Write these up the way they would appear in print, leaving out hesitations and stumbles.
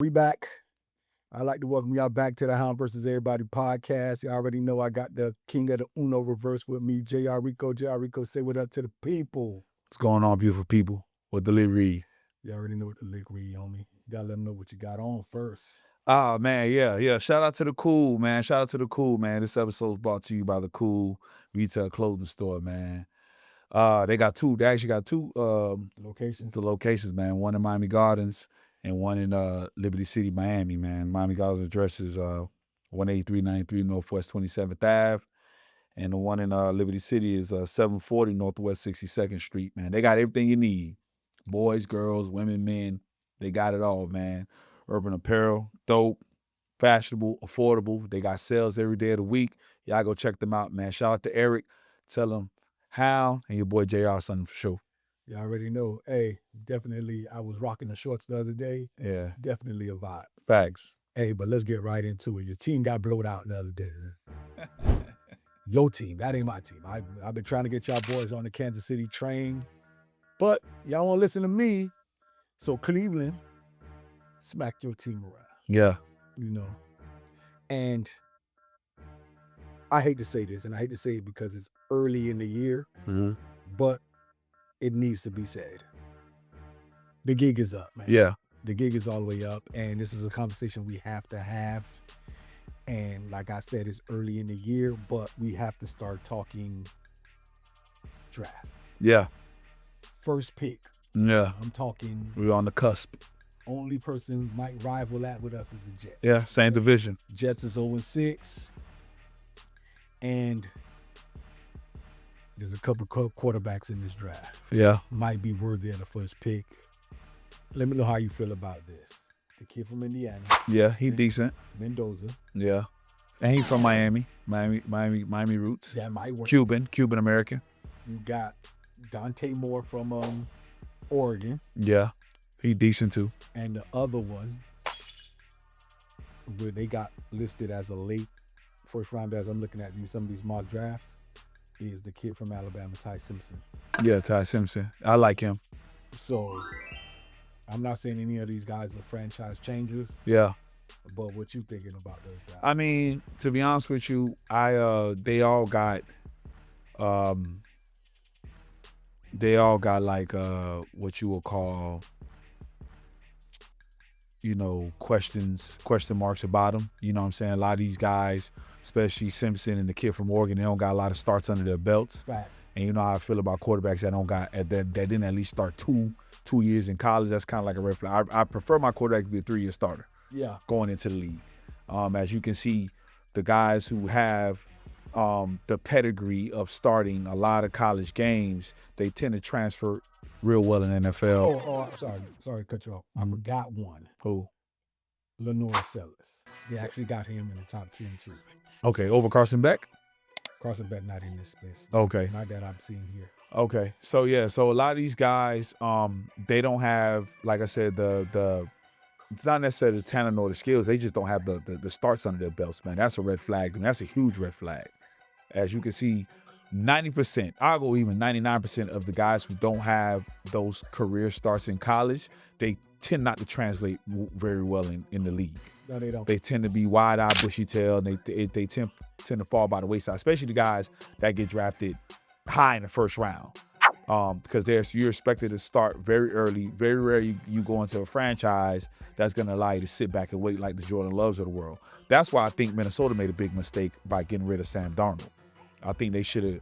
We back. I'd like to welcome y'all back to the Hound versus Everybody podcast. You already know I got the king of the Uno reverse with me, J.R. Rico. J.R. Rico, say what up to the people. What's going on, beautiful people? What the Lee Reed? You already know what the lick read, homie. You gotta let them know what you got on first. Ah, man, yeah. Shout out to the Cool, man. Shout out to the Cool, man. This episode is brought to you by the Cool Retail Clothing Store, man. They actually got two Locations, man. One in Miami Gardens and one in Liberty City, Miami, man. Miami Gardens address is 18393 Northwest 27th Ave. And the one in Liberty City is 740 Northwest 62nd Street, man. They got everything you need. Boys, girls, women, men. They got it all, man. Urban apparel, dope, fashionable, affordable. They got sales every day of the week. Y'all go check them out, man. Shout out to Eric. Tell him Hound and your boy JR something for sure. you already know. Hey, definitely, I was rocking the shorts the other day. Yeah. Definitely a vibe. Facts. Hey, but let's get right into it. Your team got blowed out the other day. Your team, that ain't my team. I've been trying to get y'all boys on the Kansas City train, but y'all won't listen to me. So Cleveland smacked your team around, Yeah. you know. And I hate to say this, and I hate to say it because it's early in the year, but it needs to be said. The gig is up, man. Yeah. The gig is all the way up, and this is a conversation we have to have. And like I said, it's early in the year, but we have to start talking draft. Yeah. First pick. Yeah. I'm talking We're on the cusp. only person might rival that with us is the Jets. Yeah. Same division. Jets is 0-6. And there's a couple of quarterbacks in this draft. Yeah. Might be worthy of the first pick. Let me know how you feel about this. The kid from Indiana. Yeah. He decent. Mendoza. Yeah. And he from Miami roots. That might work. Cuban American. You got Dante Moore from Oregon. Yeah. He decent too. And the other one, where they got listed as a late first round, as I'm looking at some of these mock drafts, is the kid from Alabama, Ty Simpson. Yeah, Ty Simpson. I like him. So I'm not saying any of these guys are franchise changers. Yeah. But what you thinking about those guys? I mean, to be honest with you, they all got like what you would call, question marks about them. You know what I'm saying? A lot of these guys, especially Simpson and the kid from Oregon, they don't got a lot of starts under their belts. Fact. And you know how I feel about quarterbacks that didn't at least start two years in college. That's kind of like a red flag. I prefer my quarterback to be a 3-year starter. Yeah. Going into the league. As you can see, the guys who have the pedigree of starting a lot of college games, they tend to transfer real well in NFL. Oh, sorry to cut you off. I forgot one. Who? Lenore Sellers. They actually got him in the top 10 too. Okay, over Carson Beck? Carson Beck not in this list. Okay. Not that I'm seeing here. Okay. So a lot of these guys, they don't have, like I said, it's not necessarily the talent nor the skills. They just don't have the starts under their belts, man. That's a red flag. I mean, that's a huge red flag. As you can see, 90%, I'll go even 99% of the guys who don't have those career starts in college, they tend not to translate very well in the league. No, they don't. They tend to be wide-eyed, bushy-tailed, and they tend to fall by the wayside, especially the guys that get drafted high in the first round. Because you're expected to start very early. Very rare you go into a franchise that's going to allow you to sit back and wait like the Jordan Loves of the world. That's why I think Minnesota made a big mistake by getting rid of Sam Darnold. I think they should have,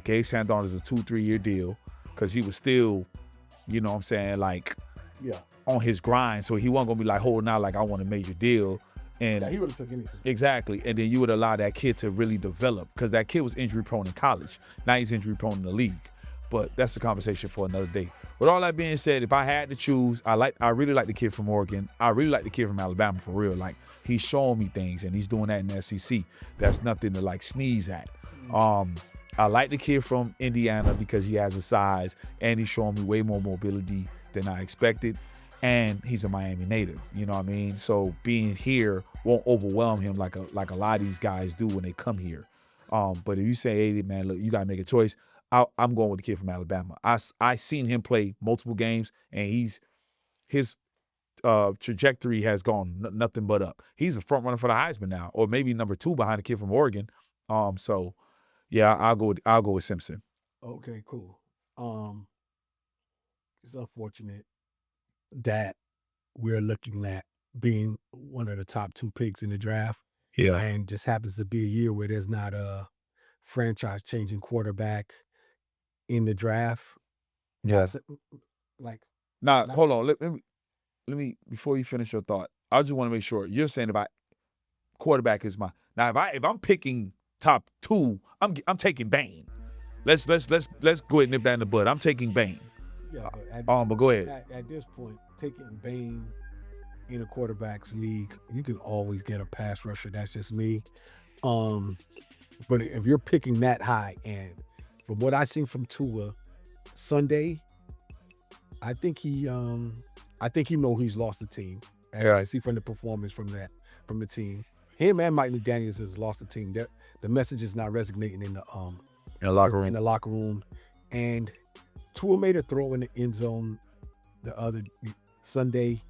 gave Sam Darnold a 2-3 year deal because he was still, you know what I'm saying, like on his grind. So he wasn't going to be like holding out like I want a major deal. And he would have took anything. Exactly. And then you would allow that kid to really develop because that kid was injury prone in college. Now he's injury prone in the league. But that's a conversation for another day. With all that being said, if I had to choose, I really like the kid from Oregon. I really like the kid from Alabama for real. Like he's showing me things and he's doing that in the SEC. That's nothing to like sneeze at. I like the kid from Indiana because he has the size and he's showing me way more mobility than I expected. And he's a Miami native, you know what I mean? So being here won't overwhelm him like a lot of these guys do when they come here. But if you say, hey, man, look, you got to make a choice, I'm going with the kid from Alabama. I seen him play multiple games, and his trajectory has gone nothing but up. He's a front runner for the Heisman now, or maybe number 2 behind the kid from Oregon. So yeah, I'll go with Simpson. Okay, cool. It's unfortunate that we're looking at being one of the top 2 picks in the draft. Yeah. And just happens to be a year where there's not a franchise-changing quarterback in the draft. Yeah. Like, Now, hold on. Let me before you finish your thought, I just want to make sure you're saying about quarterback is my now. If I'm picking top 2, I'm taking Bain. Let's go ahead and nip that in the bud. I'm taking Bain. Yeah, but go ahead. At this point, taking Bain in a quarterback's league, you can always get a pass rusher. That's just me. But if you're picking that high, and from what I seen from Tua Sunday, I think he know he's lost the team. Yeah. I see from the performance from the team. Him and Mike McDaniel has lost the team. The message is not resonating in the locker room. In the locker room. And Tua made a throw in the end zone the other Sunday.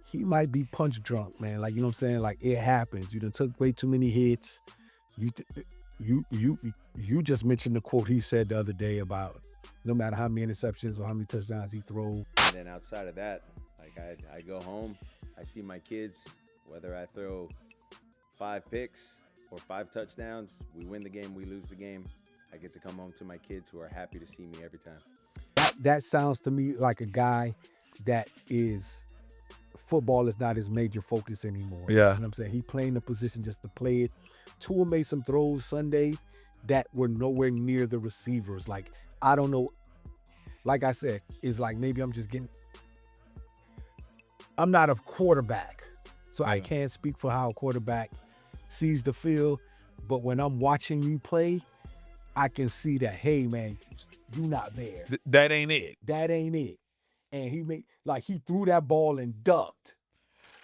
He might be punch drunk, man. Like, you know what I'm saying? Like, it happens. You done took way too many hits. You just mentioned the quote he said the other day about no matter how many interceptions or how many touchdowns he throws. And then outside of that, like I go home, I see my kids, whether I throw 5 picks or 5 touchdowns, we win the game, we lose the game. I get to come home to my kids who are happy to see me every time. That sounds to me like a guy that is football is not his major focus anymore. Yeah. You know what I'm saying? He playing the position just to play it. Tua made some throws Sunday that were nowhere near the receivers. Like, I don't know. Like I said, it's like maybe I'm not a quarterback, so I can't speak for how a quarterback sees the field. But when I'm watching you play, I can see that, hey, man, you not there. That ain't it. That ain't it. And he threw that ball and ducked.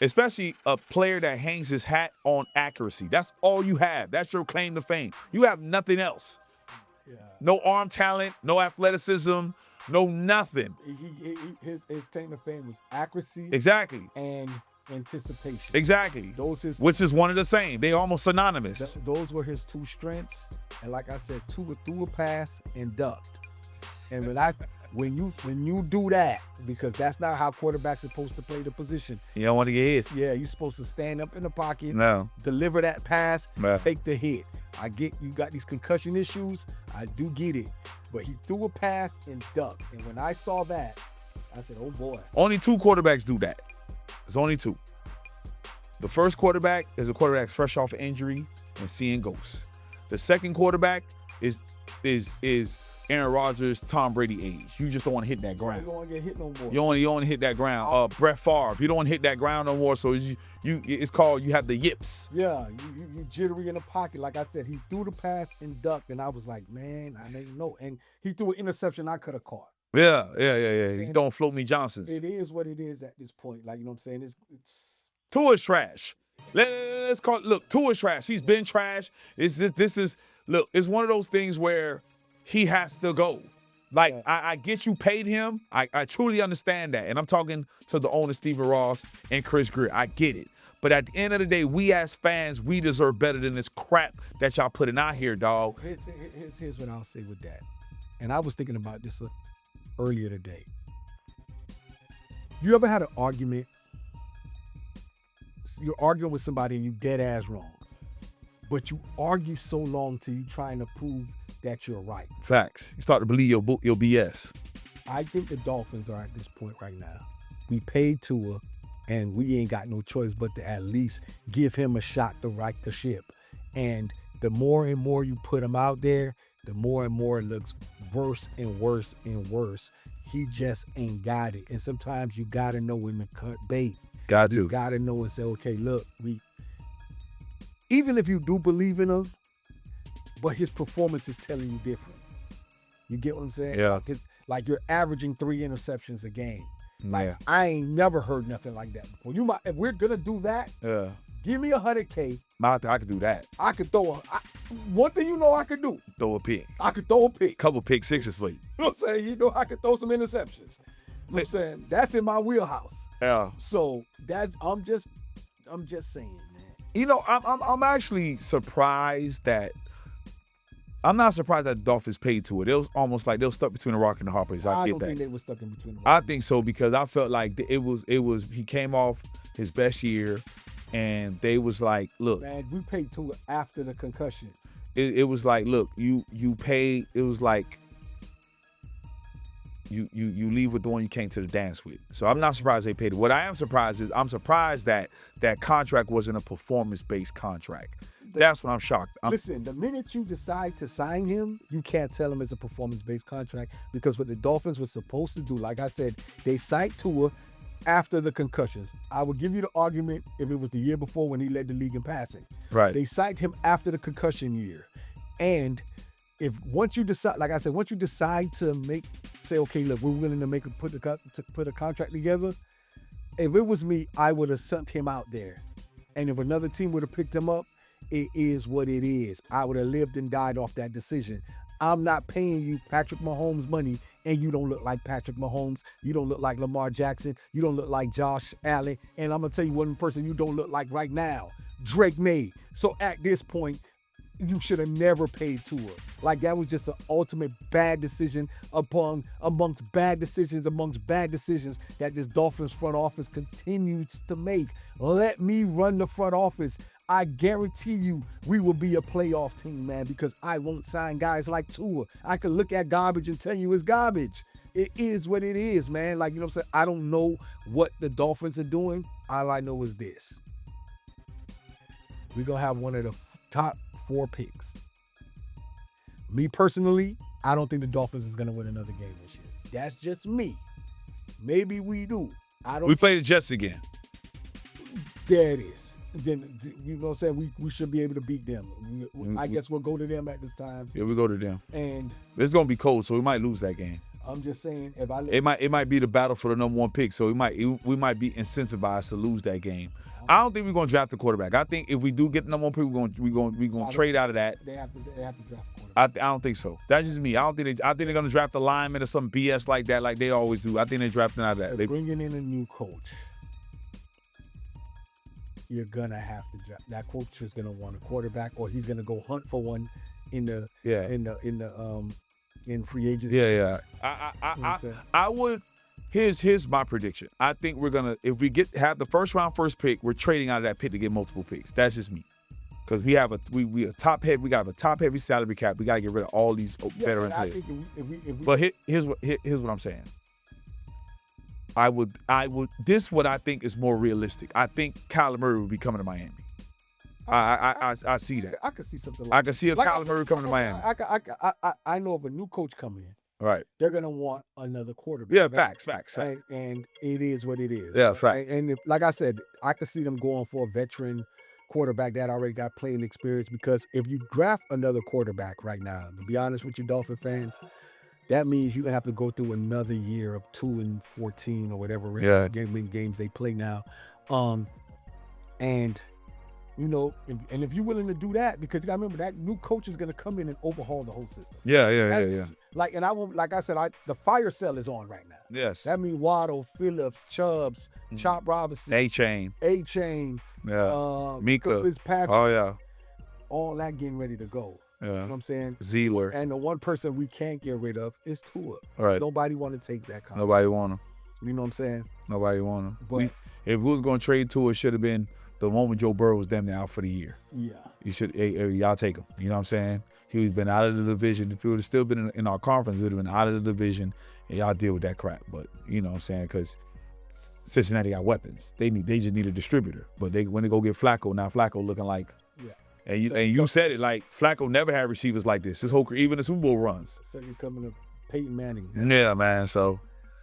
Especially a player that hangs his hat on accuracy. That's all you have. That's your claim to fame. You have nothing else. Yeah. No arm talent, no athleticism, no nothing. His claim to fame was accuracy. Exactly. And anticipation. Exactly. Which is one of the same. They almost synonymous. Those were his 2 strengths. And like I said, Tua threw a pass and ducked. And when you do that, because that's not how quarterbacks are supposed to play the position. You don't want to get hit. Yeah, you're supposed to stand up in the pocket, deliver that pass, no. Take the hit. I get you got these concussion issues. I do get it. But he threw a pass and ducked. And when I saw that, I said, oh boy. Only 2 quarterbacks do that. There's only 2. The first quarterback is a quarterback that's fresh off injury and seeing ghosts. The second quarterback is Aaron Rodgers, Tom Brady age. You just don't want to hit that ground. You don't want to get hit no more. You don't want to hit that ground. Brett Favre, you don't want to hit that ground no more. So it's called, you have the yips. Yeah, you jittery in the pocket. Like I said, he threw the pass and ducked, and I was like, man, I didn't know. And he threw an interception I could have caught. Yeah. He's throwing Float Me Johnsons. It is what it is at this point. Like, you know what I'm saying? It's Tua's trash. Let's call it, look, Tua's trash. He's been trash. It's one of those things where he has to go. Like, yeah. I get you paid him. I truly understand that. And I'm talking to the owner, Stephen Ross and Chris Greer. I get it. But at the end of the day, we as fans, we deserve better than this crap that y'all putting out here, dog. Here's what I'll say with that. And I was thinking about this earlier today. You ever had an argument? You're arguing with somebody and you dead ass wrong. But you argue so long till you trying to prove that you're right. Facts. You start to believe your BS. I think the Dolphins are at this point right now. We paid Tua, and we ain't got no choice but to at least give him a shot to right the ship. And the more and more you put him out there, the more and more it looks worse and worse and worse. He just ain't got it. And sometimes you got to know when to cut bait. You got to know and say, okay, look, even if you do believe in him, but his performance is telling you different. You get what I'm saying? Yeah. Like you're averaging 3 interceptions a game. Like, yeah. I ain't never heard nothing like that before. If we're gonna do that, give me $100K. I could do that. I could throw one thing I could do. Throw a pick. I could throw a pick. Couple pick sixes for you. You know what I'm saying? I could throw some interceptions. know what I'm saying? That's in my wheelhouse. Yeah. So I'm just saying, man. You know, I'm actually surprised that I'm not surprised that the Dolphins paid to it. It was almost like they were stuck between a rock and a hard place. I get don't that. think they were stuck in between. I think so because I felt like it was he came off his best year, and they was like, look, man, we paid to it after the concussion. It was like, look, you paid. It was like you leave with the one you came to the dance with. So I'm not surprised they paid it. What I am surprised is I'm surprised that that contract wasn't a performance-based contract. That's what I'm shocked. Listen, the minute you decide to sign him, you can't tell him it's a performance-based contract because what the Dolphins were supposed to do, like I said, they signed Tua after the concussions. I would give you the argument if it was the year before when he led the league in passing. Right. They signed him after the concussion year. And once you decide, like I said, once you decide to say, okay, look, we're willing to put a contract together. If it was me, I would have sent him out there. And if another team would have picked him up, it is what it is. I would have lived and died off that decision. I'm not paying you Patrick Mahomes money and you don't look like Patrick Mahomes. You don't look like Lamar Jackson. You don't look like Josh Allen. And I'm going to tell you one person you don't look like right now, Drake May. So at this point, you should have never paid Tua. Like that was just an ultimate bad decision amongst bad decisions that this Dolphins front office continues to make. Let me run the front office. I guarantee you we will be a playoff team, man, because I won't sign guys like Tua. I can look at garbage and tell you it's garbage. It is what it is, man. Like, you know what I'm saying? I don't know what the Dolphins are doing. All I know is this. We're going to have one of the top 4 picks. Me personally, I don't think the Dolphins is going to win another game this year. That's just me. Maybe we do. We play the Jets again. There it is. Then, you know what I'm saying? We should be able to beat them. I guess we'll go to them at this time. Yeah, we go to them. And it's going to be cold, so we might lose that game. I'm just saying, it might be the battle for the number 1 pick, so we might be incentivized to lose that game. I don't think we're gonna draft the quarterback. I think if we do get the number 1 pick, we're gonna trade out of that. They have to draft a quarterback. I don't think so. That's just me. I think they're gonna draft a lineman or some BS like that, like they always do. I think they're drafting out of that. They're bringing in a new coach. You're gonna have to draft. That coach is gonna want a quarterback, or he's gonna go hunt for one in free agency. Yeah. I would. Here's my prediction. I think we're gonna, if we have the first pick, we're trading out of that pick to get multiple picks. That's just me, because we have a top heavy salary cap. We gotta get rid of all these veteran players. But here's what I'm saying. I would. This is what I think is more realistic. I think Kyler Murray will be coming to Miami. I see that. I could see something. I could see Kyler Murray coming to Miami. I know of a new coach coming in. Right. They're going to want another quarterback. Yeah, facts. And it is what it is. Yeah, facts. And like I said, I could see them going for a veteran quarterback that already got playing experience, because if you draft another quarterback right now, to be honest with you, Dolphin fans, that means you're going to have to go through another year of 2-14 or whatever games they play now. And you know, and if you're willing to do that, because you got to remember that new coach is going to come in and overhaul the whole system. Yeah. Like, and I won't, like I said, the fire sale is on right now. Yes. That means Waddle, Phillips, Chubbs, Chop Robinson, A-Chain, Mika Fitzpatrick. Oh yeah. All that getting ready to go. Yeah. You know what I'm saying? Zealer. And the one person we can't get rid of is Tua. All right. Nobody want to take that contract. Nobody want him. You know what I'm saying? Nobody want him. But if we was going to trade Tua, it should have been the moment Joe Burrow was damn near out for the year. Yeah. You should, y'all take him. You know what I'm saying? He would have been out of the division. If he would have still been in our conference, he would have been out of the division, and y'all deal with that crap. But you know what I'm saying? Because Cincinnati got weapons. They just need a distributor. But when they go get Flacco, now Flacco looking like, and you said it, like Flacco never had receivers like this. His whole career, even the Super Bowl runs. Second coming of Peyton Manning. Yeah, man. So.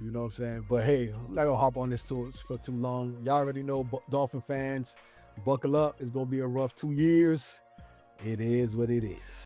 You know what I'm saying? But hey, I'm not going to hop on this for too long. Y'all already know, Dolphin fans, buckle up. It's going to be a rough 2 years. It is what it is.